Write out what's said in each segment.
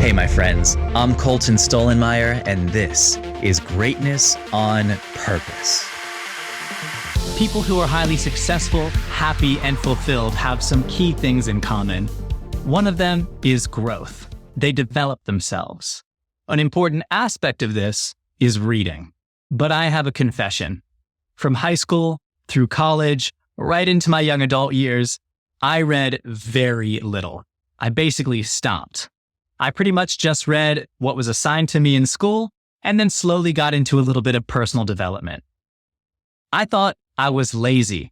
Hey, my friends, I'm Colton Stollenmeyer, and this is Greatness on Purpose. People who are highly successful, happy, and fulfilled have some key things in common. One of them is growth. They develop themselves. An important aspect of this is reading. But I have a confession. From high school, through college, right into my young adult years, I read very little. I basically stopped. I pretty much just read what was assigned to me in school and then slowly got into a little bit of personal development. I thought I was lazy.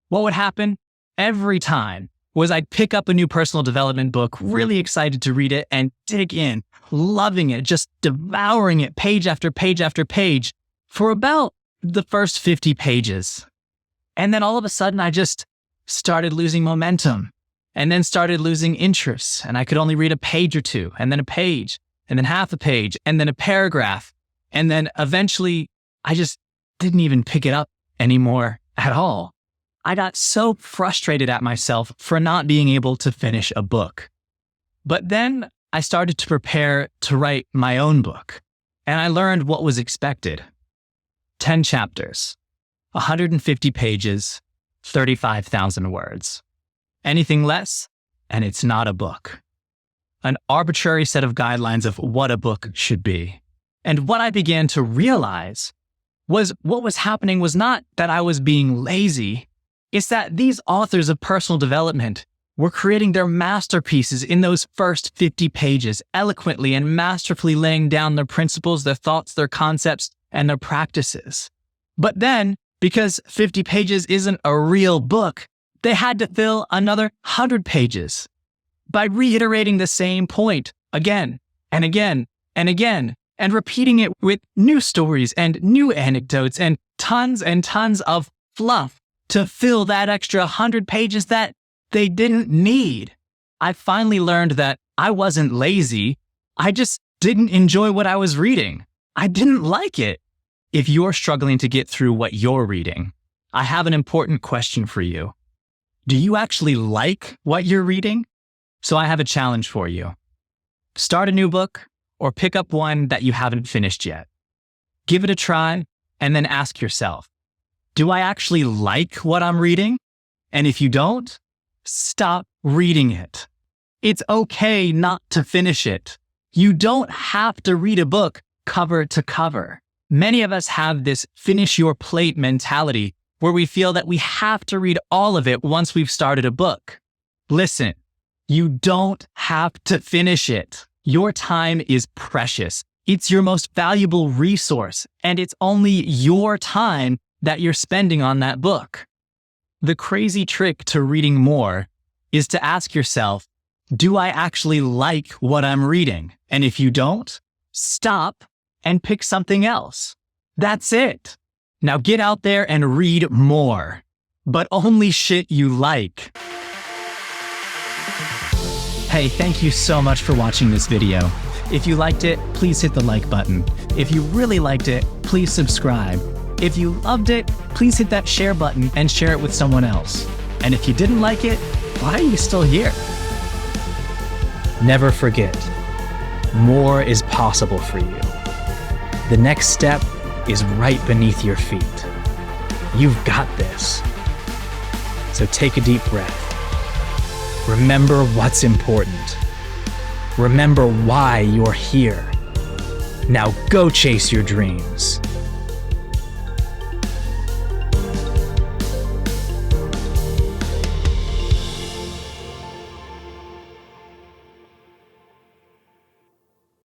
What would happen every time was I'd pick up a new personal development book, really excited to read it and dig in, loving it, just devouring it page after page after page for about the first 50 pages. And then all of a sudden I just started losing momentum. And then started losing interest, and I could only read a page or two, and then a page, and then half a page, and then a paragraph. And then eventually, I just didn't even pick it up anymore at all. I got so frustrated at myself for not being able to finish a book. But then I started to prepare to write my own book, and I learned what was expected. 10 chapters, 150 pages, 35,000 words. Anything less, and it's not a book. An arbitrary set of guidelines of what a book should be. And what I began to realize was what was happening was not that I was being lazy. It's that these authors of personal development were creating their masterpieces in those first 50 pages, eloquently and masterfully laying down their principles, their thoughts, their concepts, and their practices. But then, because 50 pages isn't a real book, they had to fill another 100 pages by reiterating the same point again and again and again and repeating it with new stories and new anecdotes and tons of fluff to fill that extra 100 pages that they didn't need. I finally learned that I wasn't lazy. I just didn't enjoy what I was reading. I didn't like it. If you're struggling to get through what you're reading, I have an important question for you. Do you actually like what you're reading? So I have a challenge for you. Start a new book or pick up one that you haven't finished yet. Give it a try and then ask yourself, do I actually like what I'm reading? And if you don't, stop reading it. It's okay not to finish it. You don't have to read a book cover to cover. Many of us have this finish your plate mentality where we feel that we have to read all of it once we've started a book. Listen, you don't have to finish it. Your time is precious. It's your most valuable resource, and it's only your time that you're spending on that book. The crazy trick to reading more is to ask yourself, do I actually like what I'm reading? And if you don't, stop and pick something else. That's it. Now get out there and read more, but only shit you like. Hey, thank you so much for watching this video. If you liked it, please hit the like button. If you really liked it, please subscribe. If you loved it, please hit that share button and share it with someone else. And if you didn't like it, why are you still here? Never forget, more is possible for you. The next step is right beneath your feet. You've got this. So take a deep breath. Remember what's important. Remember why you're here. Now go chase your dreams.